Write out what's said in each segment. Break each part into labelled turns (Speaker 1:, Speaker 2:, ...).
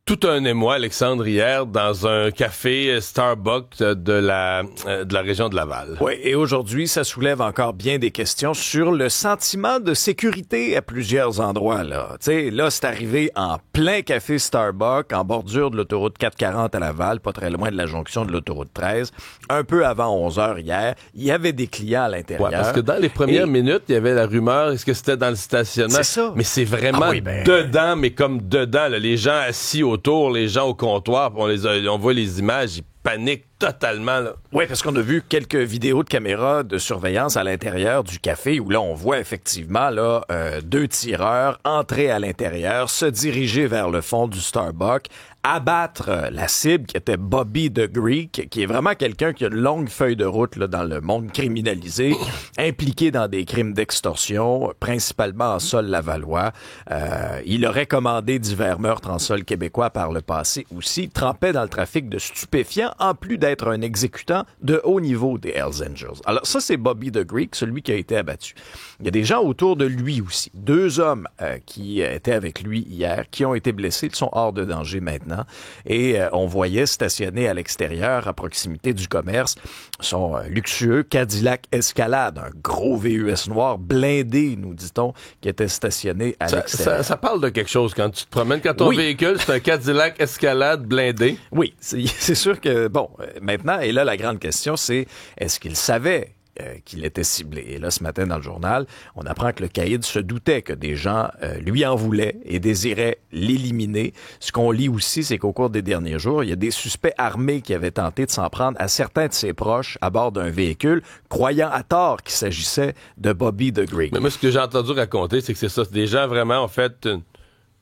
Speaker 1: Tout un émoi, Alexandre, hier, dans un café Starbucks de la région de Laval.
Speaker 2: Oui, et aujourd'hui, ça soulève encore bien des questions sur le sentiment de sécurité à plusieurs endroits, là. Tu sais, là, c'est arrivé en plein café Starbucks, en bordure de l'autoroute 440 à Laval, pas très loin de la jonction de l'autoroute 13. Un peu avant 11h hier, il y avait des clients à l'intérieur.
Speaker 1: Ouais, parce que dans les premières minutes, il y avait la rumeur, est-ce que c'était dans le stationnement?
Speaker 2: C'est ça.
Speaker 1: Mais c'est vraiment dedans, mais comme dedans, là, les gens assis autour, les gens au comptoir, on voit les images, ils paniquent totalement, là.
Speaker 2: Oui, parce qu'on a vu quelques vidéos de caméras de surveillance à l'intérieur du café où là, on voit effectivement là deux tireurs entrer à l'intérieur, se diriger vers le fond du Starbucks, abattre la cible qui était Bobby the Greek, qui est vraiment quelqu'un qui a une longue feuille de route là, dans le monde criminalisé, impliqué dans des crimes d'extorsion, principalement en sol lavallois. Il aurait commandé divers meurtres en sol québécois par le passé aussi, trempait dans le trafic de stupéfiants, en plus d'être un exécutant de haut niveau des Hells Angels. Alors ça, c'est Bobby the Greek, celui qui a été abattu. Il y a des gens autour de lui aussi. Deux hommes qui étaient avec lui hier, qui ont été blessés, ils sont hors de danger maintenant. Et on voyait stationner à l'extérieur, à proximité du commerce, son luxueux Cadillac Escalade, un gros VUS noir blindé, nous dit-on, qui était stationné à l'extérieur.
Speaker 1: Ça parle de quelque chose quand tu te promènes. Quand ton véhicule, c'est un Cadillac Escalade blindé.
Speaker 2: Oui, c'est sûr que, bon, maintenant, et là, la grande question, c'est est-ce qu'il savait qu'il était ciblé? Et là, ce matin, dans le journal, on apprend que le caïd se doutait que des gens lui en voulaient et désiraient l'éliminer. Ce qu'on lit aussi, c'est qu'au cours des derniers jours, il y a des suspects armés qui avaient tenté de s'en prendre à certains de ses proches à bord d'un véhicule, croyant à tort qu'il s'agissait de Bobby the Greek.
Speaker 1: Mais moi, ce que j'ai entendu raconter, c'est que c'est ça. Des gens vraiment ont fait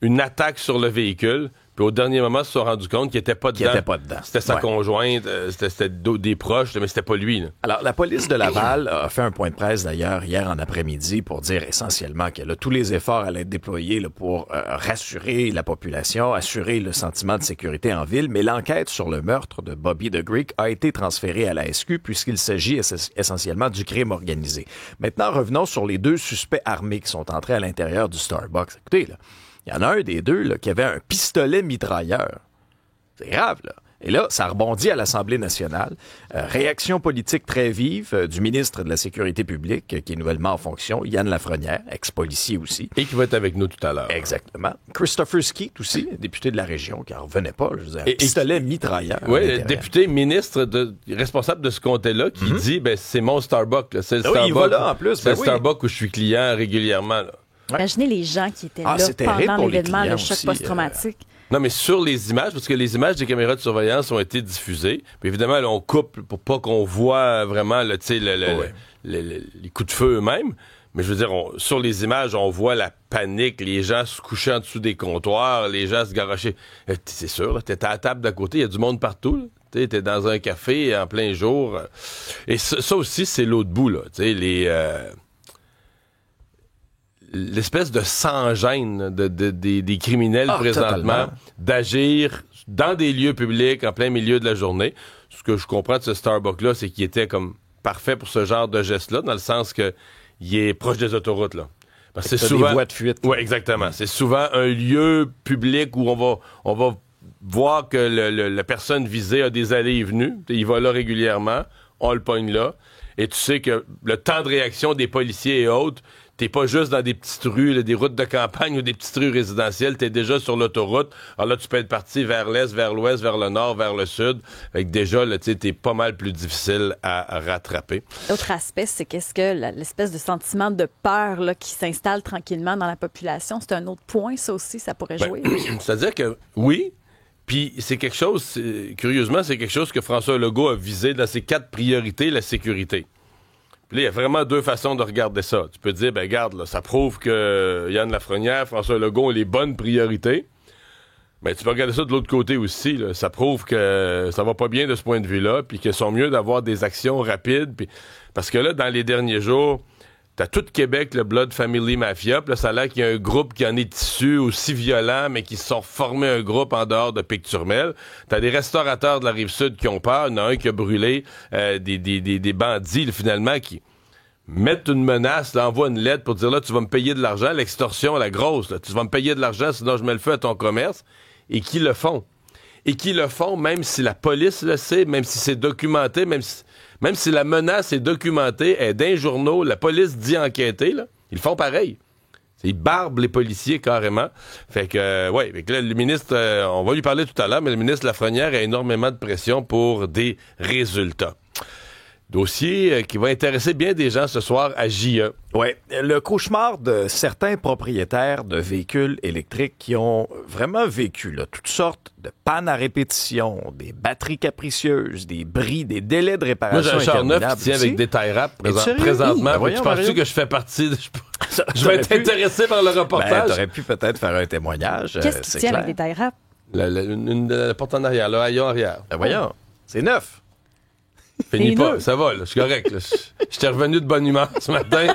Speaker 1: une attaque sur le véhicule. Puis au dernier moment, ils se sont rendus compte qu'il n'était pas dedans. C'était sa conjointe, c'était des proches, mais c'était pas lui, là.
Speaker 2: Alors, la police de Laval a fait un point de presse, d'ailleurs, hier en après-midi, pour dire essentiellement que là, tous les efforts allaient être déployés là, pour rassurer la population, assurer le sentiment de sécurité en ville. Mais l'enquête sur le meurtre de Bobby the Greek a été transférée à la SQ puisqu'il s'agit essentiellement du crime organisé. Maintenant, revenons sur les deux suspects armés qui sont entrés à l'intérieur du Starbucks. Écoutez, là, il y en a un des deux là, qui avait un pistolet mitrailleur. C'est grave, là. Et là, ça rebondit à l'Assemblée nationale. Réaction politique très vive du ministre de la Sécurité publique, qui est nouvellement en fonction, Yann Lafrenière, ex-policier aussi.
Speaker 1: Et qui va être avec nous tout à l'heure.
Speaker 2: Exactement. Christopher Skeet aussi, député de la région, qui n'en revenait pas. Je veux dire, pistolet mitrailleur.
Speaker 1: Oui, député, ministre, responsable de ce comté-là, qui dit, c'est mon Starbucks. Là. C'est le Starbucks.
Speaker 2: Il va là, en plus.
Speaker 1: C'est le Starbucks où je suis client régulièrement, là.
Speaker 3: Imaginez les gens qui étaient là pendant l'événement, le choc post-traumatique.
Speaker 1: Non, mais sur les images, parce que les images des caméras de surveillance ont été diffusées. Puis évidemment, là, on coupe pour pas qu'on voit vraiment les coups de feu eux-mêmes. Mais je veux dire, sur les images, on voit la panique, les gens se couchaient en dessous des comptoirs, les gens se garochaient. C'est sûr, t'étais à la table d'à côté, il y a du monde partout. T'es dans un café en plein jour. Et ça aussi, c'est l'autre bout, là. L'espèce de sans-gêne des criminels présentement, totalement. D'agir dans des lieux publics en plein milieu de la journée. Ce que je comprends de ce Starbucks-là, c'est qu'il était comme parfait pour ce genre de geste-là, dans le sens que il est proche des autoroutes, là. Parce que c'est souvent
Speaker 2: des voies de fuite.
Speaker 1: Oui, exactement. C'est souvent un lieu public où on va voir que la personne visée a des allées et venues. Il va là régulièrement, on le pogne là. Et tu sais que le temps de réaction des policiers et autres, t'es pas juste dans des petites rues, là, des routes de campagne ou des petites rues résidentielles, t'es déjà sur l'autoroute. Alors là, tu peux être parti vers l'est, vers l'ouest, vers le nord, vers le sud. Fait que déjà, là, t'es pas mal plus difficile à rattraper.
Speaker 3: L'autre aspect, c'est qu'est-ce que l'espèce de sentiment de peur là, qui s'installe tranquillement dans la population, c'est un autre point, ça aussi, ça pourrait jouer.
Speaker 1: C'est-à-dire que, oui, puis c'est quelque chose, curieusement, c'est quelque chose que François Legault a visé dans ses 4 priorités, la sécurité. Puis là, il y a vraiment 2 façons de regarder ça. Tu peux dire, regarde, là, ça prouve que Yann Lafrenière, François Legault ont les bonnes priorités. Mais tu peux regarder ça de l'autre côté aussi. Là. Ça prouve que ça va pas bien de ce point de vue-là, puis qu'ils sont mieux d'avoir des actions rapides. Puis... Parce que là, dans les derniers jours, t'as tout Québec, le Blood Family Mafia. Puis là, ça a l'air qu'il y a un groupe qui en est issu aussi violent, mais qui se sont formés un groupe en dehors de Pic-Turmel. T'as des restaurateurs de la Rive-Sud qui ont peur. Il y en a un qui a brûlé des bandits, là, finalement, qui... mettre une menace, là, envoie une lettre pour dire, là, tu vas me payer de l'argent, l'extorsion, la grosse, là, tu vas me payer de l'argent, sinon je mets le feu à ton commerce, et qui le font. Et qui le font même si la police le sait, même si c'est documenté, même si la menace est documentée, elle est dans les journaux, la police dit enquêter, là, ils font pareil. Ils barbent les policiers carrément. Fait que, fait que là, le ministre, on va lui parler tout à l'heure, mais le ministre Lafrenière a énormément de pression pour des résultats. Dossier qui va intéresser bien des gens ce soir à JE.
Speaker 2: Oui, le cauchemar de certains propriétaires de véhicules électriques qui ont vraiment vécu là, toutes sortes de pannes à répétition, des batteries capricieuses, des bris, des délais de réparation.
Speaker 1: Moi, j'ai un char neuf qui tient avec des tie wraps présentement.
Speaker 2: Oui,
Speaker 1: tu penses-tu que je fais partie de... Je vais être intéressé par le reportage.
Speaker 2: T'aurais pu peut-être faire un témoignage.
Speaker 3: Qu'est-ce qui tient avec des tie wraps?
Speaker 1: La porte en arrière, le haillon arrière.
Speaker 2: Voyons, c'est neuf.
Speaker 1: Finis pas, ça va, là, je suis correct. J'étais revenu de bonne humeur ce matin.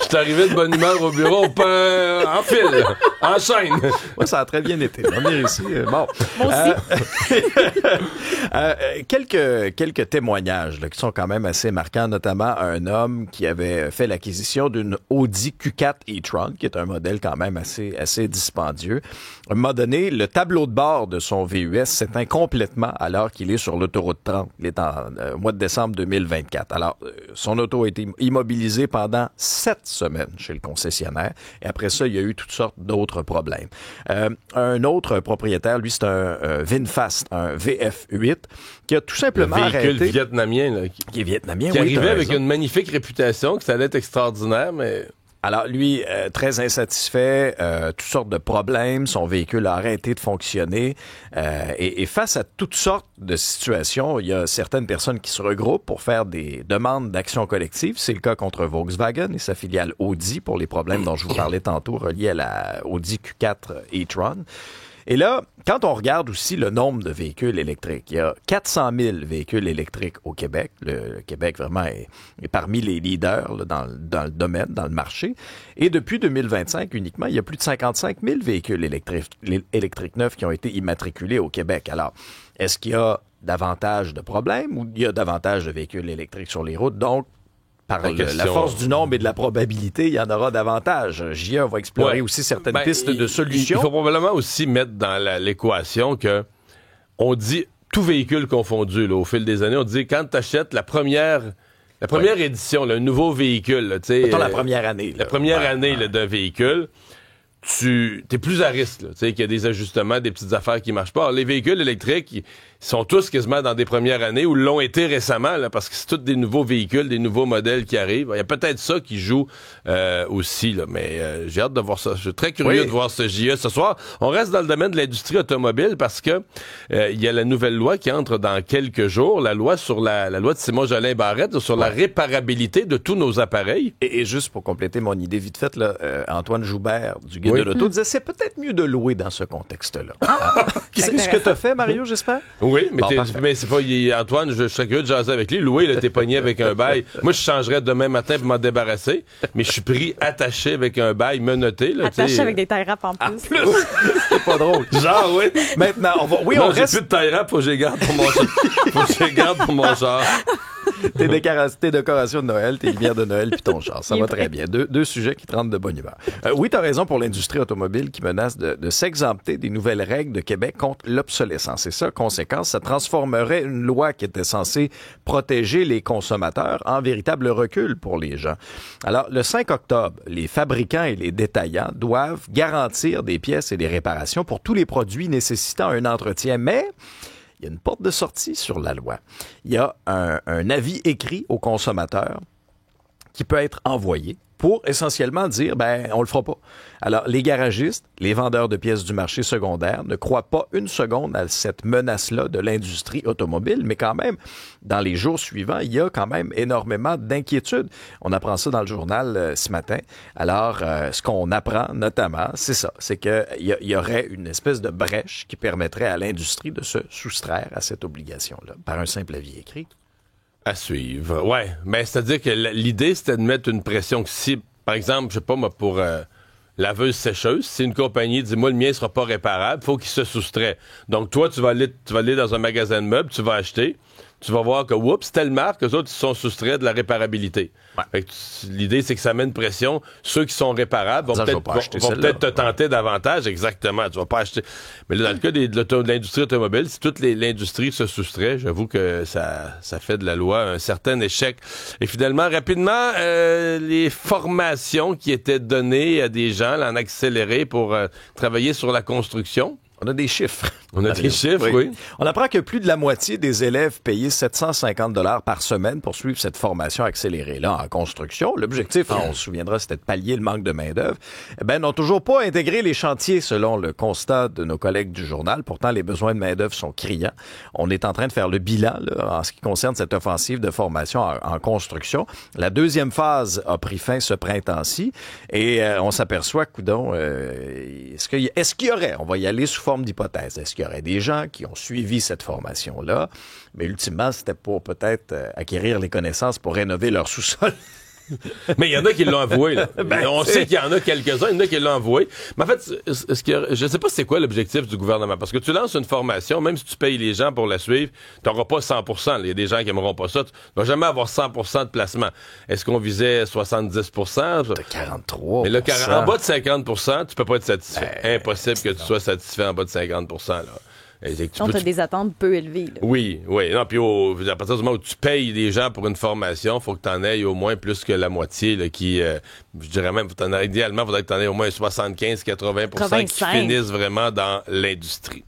Speaker 1: J'étais arrivé de bonne humeur au bureau, en file, en chaîne.
Speaker 2: Moi, ça a très bien été. On est ici. Bon.
Speaker 3: Moi
Speaker 2: aussi. Quelques témoignages là, qui sont quand même assez marquants, notamment un homme qui avait fait l'acquisition d'une Audi Q4 e-tron, qui est un modèle quand même assez dispendieux. À un moment donné, le tableau de bord de son VUS s'éteint complètement alors qu'il est sur l'autoroute 30. Il est en mois de décembre 2024. Alors, son auto a été immobilisée pendant 7 semaines chez le concessionnaire. Et après ça, il y a eu toutes sortes d'autres problèmes. Un autre propriétaire, lui, c'est un VinFast, un VF8, qui a tout simplement arrêté...
Speaker 1: Le véhicule vietnamien, là,
Speaker 2: qui est vietnamien,
Speaker 1: qui arrivait avec une magnifique réputation, que ça allait être extraordinaire, mais...
Speaker 2: Alors, lui, très insatisfait, toutes sortes de problèmes, son véhicule a arrêté de fonctionner. Et face à toutes sortes de situations, il y a certaines personnes qui se regroupent pour faire des demandes d'action collective. C'est le cas contre Volkswagen et sa filiale Audi pour les problèmes dont je vous parlais tantôt reliés à la Audi Q4 e-tron. Et là, quand on regarde aussi le nombre de véhicules électriques, il y a 400 000 véhicules électriques au Québec. Le Québec, vraiment, est parmi les leaders là, dans le domaine, dans le marché. Et depuis 2025, uniquement, il y a plus de 55 000 véhicules électriques neufs qui ont été immatriculés au Québec. Alors, est-ce qu'il y a davantage de problèmes ou il y a davantage de véhicules électriques sur les routes? Donc, par la force du nombre et de la probabilité, il y en aura davantage. JE va explorer aussi certaines pistes de solutions.
Speaker 1: Il faut probablement aussi mettre dans l'équation que on dit, tout véhicule confondu, là, au fil des années, on dit quand tu achètes la première édition, là, un nouveau véhicule,
Speaker 2: mettons la première année.
Speaker 1: La première année là, d'un véhicule, t'es plus à risque, qu'il y a des ajustements, des petites affaires qui marchent pas. Alors, les véhicules électriques, ils sont tous quasiment dans des premières années ou l'ont été récemment, là, parce que c'est tous des nouveaux véhicules, des nouveaux modèles qui arrivent. Il y a peut-être ça qui joue aussi, là, mais j'ai hâte de voir ça. Je suis très curieux de voir ce JE ce soir. On reste dans le domaine de l'industrie automobile parce que il y a la nouvelle loi qui entre dans quelques jours, la loi de Simon Jolin Barrette sur la réparabilité de tous nos appareils.
Speaker 2: Et juste pour compléter mon idée vite faite, là, Antoine Joubert du Guide de l'Auto disait c'est peut-être mieux de louer dans ce contexte-là. C'est ce que tu as fait, Mario, j'espère?
Speaker 1: Oui, mais c'est pas Antoine, je serais curieux de jaser avec lui. Louis, là, t'es pogné avec un bail. Moi, je changerais demain matin pour m'en débarrasser, mais je suis pris attaché avec un bail menotté. Là,
Speaker 3: attaché avec des tie wraps en plus.
Speaker 2: C'est pas drôle.
Speaker 1: Genre, oui.
Speaker 2: Maintenant, on va... Oui,
Speaker 1: non,
Speaker 2: on
Speaker 1: j'ai
Speaker 2: reste...
Speaker 1: plus de tie wrap, faut que je les garde pour mon char. Faut que je les garde pour mon char.
Speaker 2: Tes décorations de Noël, tes lumières de Noël puis ton char. Ça va très bien. Deux sujets qui te rendent de bonne humeur. Oui, tu as raison pour l'industrie automobile qui menace de s'exempter des nouvelles règles de Québec contre l'obsolescence. Et ça, conséquence, ça transformerait une loi qui était censée protéger les consommateurs en véritable recul pour les gens. Alors, le 5 octobre, les fabricants et les détaillants doivent garantir des pièces et des réparations pour tous les produits nécessitant un entretien, mais... il y a une porte de sortie sur la loi. Il y a un avis écrit au consommateur qui peut être envoyé pour essentiellement dire, on le fera pas. Alors, les garagistes, les vendeurs de pièces du marché secondaire ne croient pas une seconde à cette menace-là de l'industrie automobile, mais quand même, dans les jours suivants, il y a quand même énormément d'inquiétudes. On apprend ça dans le journal ce matin. Alors, ce qu'on apprend notamment, c'est ça, c'est qu'il y aurait une espèce de brèche qui permettrait à l'industrie de se soustraire à cette obligation-là par un simple avis écrit.
Speaker 1: À suivre, ouais. Mais c'est-à-dire que l'idée, c'était de mettre une pression que si, par exemple, je sais pas moi, pour laveuse sécheuse, si une compagnie dit, moi, le mien sera pas réparable, faut qu'il se soustrait. Donc, toi, tu vas aller dans un magasin de meubles, tu vas acheter, tu vas voir que, oups, telle marque, eux autres, ils sont soustraits de la réparabilité.
Speaker 2: Ouais.
Speaker 1: Fait que l'idée, c'est que ça met une pression. Ceux qui sont réparables vont peut-être te tenter davantage. Exactement. Tu vas pas acheter. Mais là, dans le cas de l'industrie automobile, si toute l'industrie se soustrait, j'avoue que ça fait de la loi un certain échec. Et finalement, rapidement, les formations qui étaient données à des gens là, en accéléré pour travailler sur la construction.
Speaker 2: On a des chiffres.
Speaker 1: On a des chiffres, oui.
Speaker 2: On apprend que plus de la moitié des élèves payés 750 $ par semaine pour suivre cette formation accélérée-là en construction. L'objectif, on se souviendra, c'était de pallier le manque de main-d'œuvre. N'ont toujours pas intégré les chantiers selon le constat de nos collègues du journal. Pourtant, les besoins de main-d'œuvre sont criants. On est en train de faire le bilan là, en ce qui concerne cette offensive de formation en construction. La deuxième phase a pris fin ce printemps-ci et on s'aperçoit, coudonc, est-ce qu'il y aurait, on va y aller sous forme d'hypothèse, est-ce qu'il y aurait des gens qui ont suivi cette formation-là, mais ultimement, c'était pour peut-être acquérir les connaissances pour rénover leur sous-sol.
Speaker 1: Mais il y en a qui l'ont avoué, là. On sait qu'il y en a quelques-uns, il y en a qui l'ont avoué. Mais en fait, je sais pas c'est quoi l'objectif du gouvernement. Parce que tu lances une formation, même si tu payes les gens pour la suivre, t'auras pas 100%. Il y a des gens qui aimeront pas ça. Tu vas jamais avoir 100% de placement. Est-ce qu'on visait 70%?
Speaker 2: De 43%.
Speaker 1: Mais là, en bas de 50%, tu peux pas être satisfait. Impossible que tu sois satisfait en bas de 50%, là.
Speaker 3: Donc, tu as des attentes peu élevées. Là.
Speaker 1: Oui. Non, puis à partir du moment où tu payes des gens pour une formation, il faut que tu en aies au moins plus que la moitié, là, qui, je dirais même, idéalement, il faudrait que tu en aies au moins 75-80% qui finissent vraiment dans l'industrie.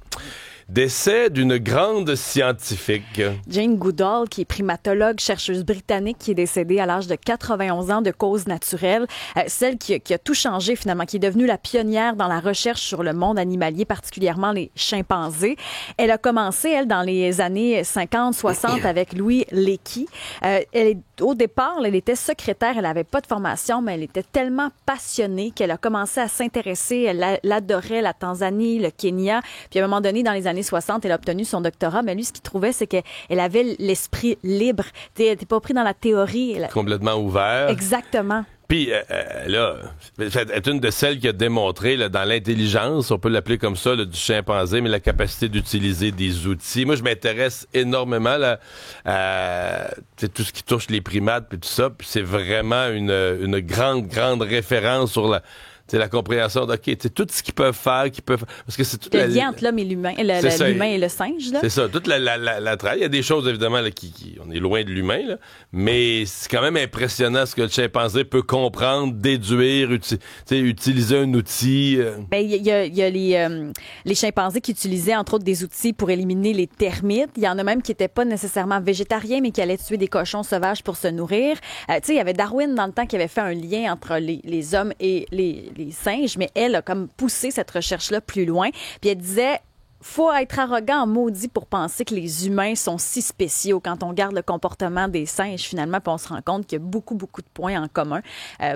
Speaker 1: Décès d'une grande scientifique.
Speaker 3: Jane Goodall, qui est primatologue, chercheuse britannique, qui est décédée à l'âge de 91 ans de cause naturelle. Celle qui a tout changé, finalement, qui est devenue la pionnière dans la recherche sur le monde animalier, particulièrement les chimpanzés. Elle a commencé, elle, dans les années 50-60 avec Louis Leakey. Au départ, elle était secrétaire, elle n'avait pas de formation, mais elle était tellement passionnée qu'elle a commencé à s'intéresser. Elle adorait la Tanzanie, le Kenya. Puis à un moment donné, dans les années 60, elle a obtenu son doctorat, mais lui, ce qu'il trouvait, c'est qu'elle avait l'esprit libre. Elle n'était pas pris dans la théorie.
Speaker 1: Complètement ouvert.
Speaker 3: Exactement.
Speaker 1: Puis là, elle est une de celles qui a démontré là, dans l'intelligence, on peut l'appeler comme ça, là, du chimpanzé, mais la capacité d'utiliser des outils. Moi, je m'intéresse énormément là, à tout ce qui touche les primates puis tout ça. Puis c'est vraiment une grande référence sur la compréhension de tout ce qu'ils peuvent faire, parce que c'est tout
Speaker 3: le lien entre l'homme et l'humain, l'humain et le singe. Là.
Speaker 1: C'est ça, toute la traite. Il y a des choses, évidemment, là, on est loin de l'humain, là, mais c'est quand même impressionnant ce que le chimpanzé peut comprendre, déduire, utiliser un outil.
Speaker 3: Il y a les chimpanzés qui utilisaient, entre autres, des outils pour éliminer les termites. Il y en a même qui n'étaient pas nécessairement végétariens, mais qui allaient tuer des cochons sauvages pour se nourrir. Il y avait Darwin, dans le temps, qui avait fait un lien entre les hommes et les singes, mais elle a comme poussé cette recherche-là plus loin. Puis elle disait, faut être arrogant, maudit, pour penser que les humains sont si spéciaux quand on regarde le comportement des singes, finalement, puis on se rend compte qu'il y a beaucoup de points en commun.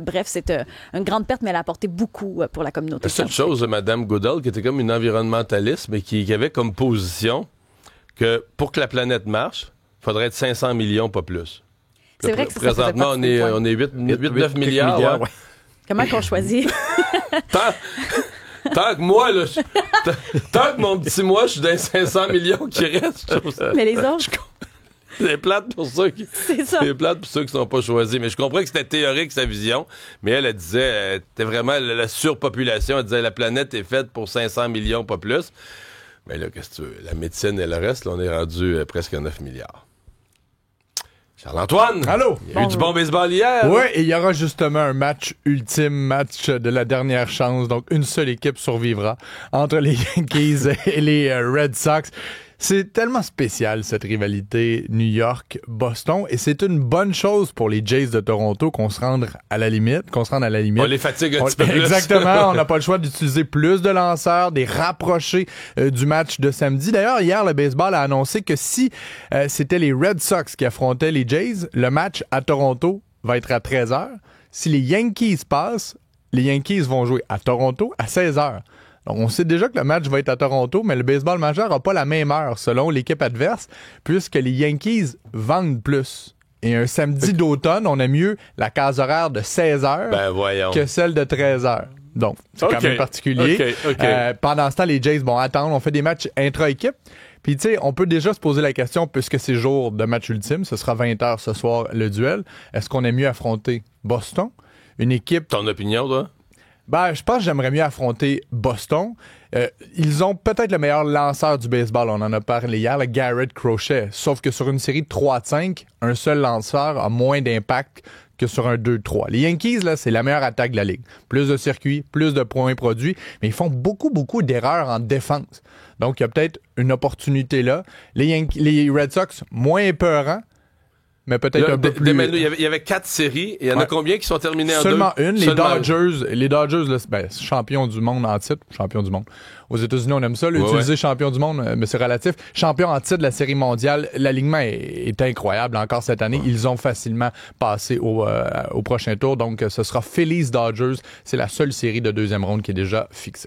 Speaker 3: Bref, c'est une grande perte, mais elle a apporté beaucoup pour la communauté.
Speaker 1: La seule chose, Mme Goodall, qui était comme une environnementaliste, mais qui avait comme position que pour que la planète marche, il faudrait être 500 millions, pas plus.
Speaker 3: C'est vrai que ça
Speaker 1: présentement, on est 8-9 milliards. Ouais.
Speaker 3: Comment qu'on choisit?
Speaker 1: Tant que moi, là, tant que mon petit moi, je suis dans les 500 millions qui restent.
Speaker 3: Mais les autres?
Speaker 1: C'est plate pour ceux qui... C'est plate pour ceux qui sont pas choisis. Mais je comprends que c'était théorique, sa vision. Mais elle disait, c'était vraiment la surpopulation. Elle disait, la planète est faite pour 500 millions, pas plus. Mais là, qu'est-ce que tu veux? La médecine et le reste, là, on est rendu presque à 9 milliards. Charles-Antoine!
Speaker 4: Allô?
Speaker 1: Il y a eu du bon baseball hier.
Speaker 4: Oui, et il y aura justement un ultime match de la dernière chance. Donc, une seule équipe survivra entre les Yankees et les Red Sox. C'est tellement spécial, cette rivalité New York-Boston, et c'est une bonne chose pour les Jays de Toronto qu'on se rende à la limite.
Speaker 1: On les fatigue un petit peu plus.
Speaker 4: Exactement, on n'a pas le choix d'utiliser plus de lanceurs, des rapprochés du match de samedi. D'ailleurs, hier, le baseball a annoncé que si c'était les Red Sox qui affrontaient les Jays, le match à Toronto va être à 13h. Si les Yankees passent, les Yankees vont jouer à Toronto à 16h. Donc, on sait déjà que le match va être à Toronto, mais le baseball majeur n'a pas la même heure selon l'équipe adverse, puisque les Yankees vendent plus. Et un samedi d'automne, on a mieux la case horaire de 16h que celle de 13h. Donc, c'est quand même particulier.
Speaker 1: Okay.
Speaker 4: Pendant ce temps, les Jays vont attendre. On fait des matchs intra-équipe. Puis, tu sais, on peut déjà se poser la question, puisque c'est jour de match ultime, ce sera 20h ce soir, le duel. Est-ce qu'on est mieux affronter Boston? Une équipe...
Speaker 1: Ton opinion, toi?
Speaker 4: Ben, je pense que j'aimerais mieux affronter Boston. Ils ont peut-être le meilleur lanceur du baseball. On en a parlé hier, le Garrett Crochet. Sauf que sur une série de 3-5, un seul lanceur a moins d'impact que sur un 2-3. Les Yankees, là, c'est la meilleure attaque de la Ligue. Plus de circuits, plus de points produits, mais ils font beaucoup d'erreurs en défense. Donc, il y a peut-être une opportunité là. Les Red Sox, moins épeurants, mais peut-être un peu plus...
Speaker 1: Il y avait 4 séries, et il y en a combien qui sont terminées en 2?
Speaker 4: Seulement une. Les Dodgers, là, champions du monde en titre. Champions du monde. Aux États-Unis, on aime ça, utiliser champion du monde, mais c'est relatif. Champion en titre de la Série mondiale, l'alignement est incroyable. Encore cette année, ils ont facilement passé au prochain tour. Donc, ce sera Phillies Dodgers. C'est la seule série de deuxième ronde qui est déjà fixée.